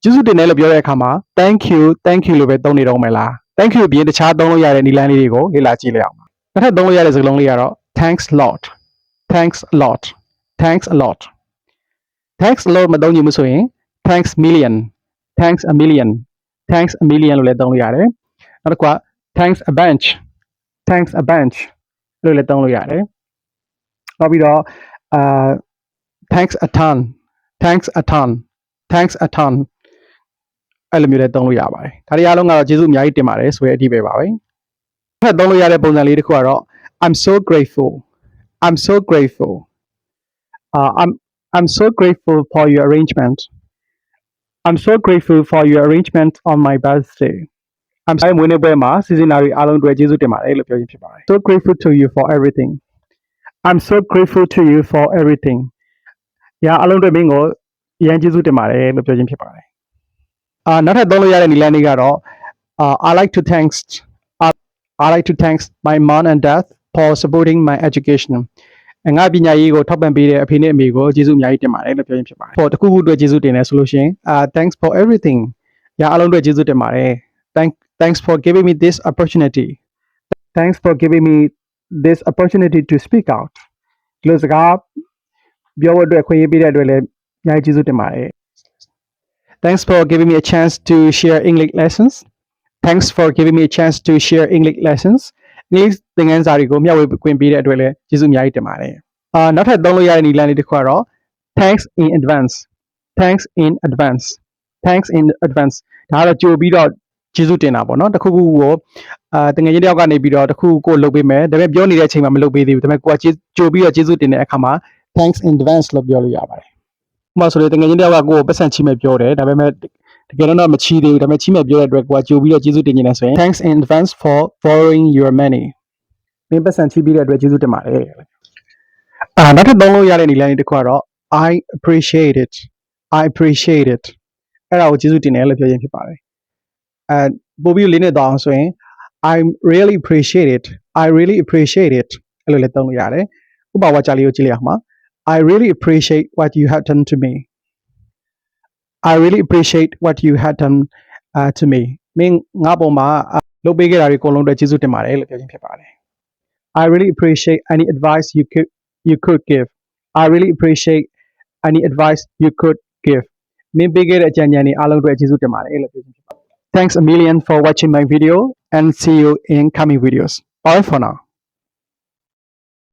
ကျေးဇူးတင်တယ်လို့ပြောတဲ့အခါမှာ thank you လို့ပဲသုံးနေတော့မယ်လား thank you ပြင်တခြားသုံးလို့ရတဲ့နည်းလမ်းလေးတွေကိုလေ့လာကြည့်လိုက်အောင်ပါနောက်ထပ်သုံးလို့ရတဲ့စကားလုံးလေးကတော့ thanks a lot thanks a lot thanks a lot thanks a lot မသုံးကြည့်ဘူးဆိုရင် thanks million thanks a million thanks a million လို့လည်းသုံးလို့ရတယ်နောက်တစ်ခုက thanks a bunch thanks a bunch လို့လည်းသုံးလို့ရတယ်နောက်ပြီးတော့thanks a ton thanks a ton thanks a ton အဲ့လိုမျိုးလည်းသုံးလို့ရပါတယ်ဒါတွေအားလုံးကတော့ကျေးဇူးအများကြီးတင်ပါတယ်ဆိုတဲ့အဓိပ္ပာယ်ပါပဲထပ်သုံးလို့ရတဲ့ပုံစံလေးတစ်ခုကတော့ I'm so grateful I'm so grateful I'm so grateful for your arrangement I'm so grateful for your arrangement on my birthday I'm so မွေးနေ့ပွဲမှာစီစဉ်တာတွေအားလုံးအတွက်ကျေးဇူးတင်ပါတယ်လို့ပြောခြင်းဖြစ်ပါတယ် So grateful to you for everything I'm so grateful to you for everything ညာအားလုံးအတွက်မင်းကိုအရင်ကျေးဇူးတင်ပါတယ်လို့ပြောခြင်းဖြစ်ပါတယ်နောက်ထပ်သုံးလို့ရတဲ့နည်းလမ်းလေးကတော့ I like to thanks my mom and dad for supporting my education ငါပညာရေးကိုထောက်ပံ့ပေးတဲ့အဖေနဲ့အမေကိုကျေးဇူးအများကြီးတင်ပါတယ်လို့ပြောခြင်းဖြစ်ပါတယ်။တခုခုအတွက်ကျေးဇူးတင်တယ်ဆိုလို့ရှိရင် thanks for everything ညာအားလုံးအတွက်ကျေးဇူးတင်ပါတယ် thanks for giving me this opportunity thanks for giving me this opportunity to speak out ဒီလိုစကားပြောဖို့အတွက်ခွင့်ရပေးတဲ့အတွက်လည်းအများကြီးကျေးဇူးတင်ပါတယ် Thanks for giving me a chance to share English lessons Thanks for giving me a chance to share English lessons ဒီသင်ခန်းစာတွေကိုမျှဝေခွင့်ပေးတဲ့အတွက်လည်းကျေးဇူးအများကြီးတင်ပါတယ်နောက်ထပ်သုံးလို့ရတဲ့နည်းလမ်းလေးတစ်ခုကတော့ Thanks in advance Thanks in advance Thanks in advance ဒါကတော့ကြိုပြီးတော့ကျေးဇူးတင်တာပေါ့နော်တခုခုကိုတကယ်ချင်းတယောက်ကနေပြီးတော့တခုကိုလုပ်ပေးမယ်ဒါပေမဲ့ပြောနေတဲ့အချိန်မှာမလုပ်ပေးသေးဘူးဒါပေမဲ့ကိုကကြိုပြီးတော့ကျေးဇူးတင်တဲ့အခါမှာ Thanks in advance လို့ပြောလို့ရပါတယ်ဥပမာဆိုရင်တကယ်ချင်းတယောက်ကကိုယ်ကိုပတ်စံချီမဲ့ပြောတယ်ဒါပေမဲ့တကယ်တော့မချီသေးဘူးဒါပေမဲ့ချီမဲ့ပြောတဲ့အတွက်ကိုကကြိုပြီးတော့ကျေးဇူးတင်နေတယ်ဆိုရင် Thanks in advance for borrowing your money မင်းပတ်စံချီပြီးတဲ့အတွက်ကျေးဇူးတင်ပါတယ်နောက်ထပ်သုံးလို့ရတဲ့နည်းလမ်းလေးတစ်ခုကတော့ I appreciate it အဲ့ဒါကိုကျေးဇူးတင်တယ်လို့ပြောရင်းဖြစ်ပါတယ်ပို့ပြီးလေးနဲ့တော့အောင်ဆိုရင် I really appreciate it အဲ့လိုလည်းသုံးလို့ရတယ်ဥပမာဝါကြလေးကိုကြည့်လိုက်အောင်ပါ I really appreciate what you have done to me I really appreciate what you have done to me မင်းငါ့ပေါ်မှာလုပ်ပေးခဲ့တာတွေအကုန်လုံးအတွက်ကျေးဇူးတင်ပါတယ်လို့ပြောခြင်းဖြစ်ပါတယ် I really appreciate any advice you could give I really appreciate any advice you could give မင်းပေးခဲ့တဲ့အကြံဉာဏ်တွေအားလုံးအတွက်ကျေးဇူးတင်ပါတယ်လို့ပြောခြင်းဖြစ်ပါတယ် Thanks a million for watching my video and see you in coming videos bye for now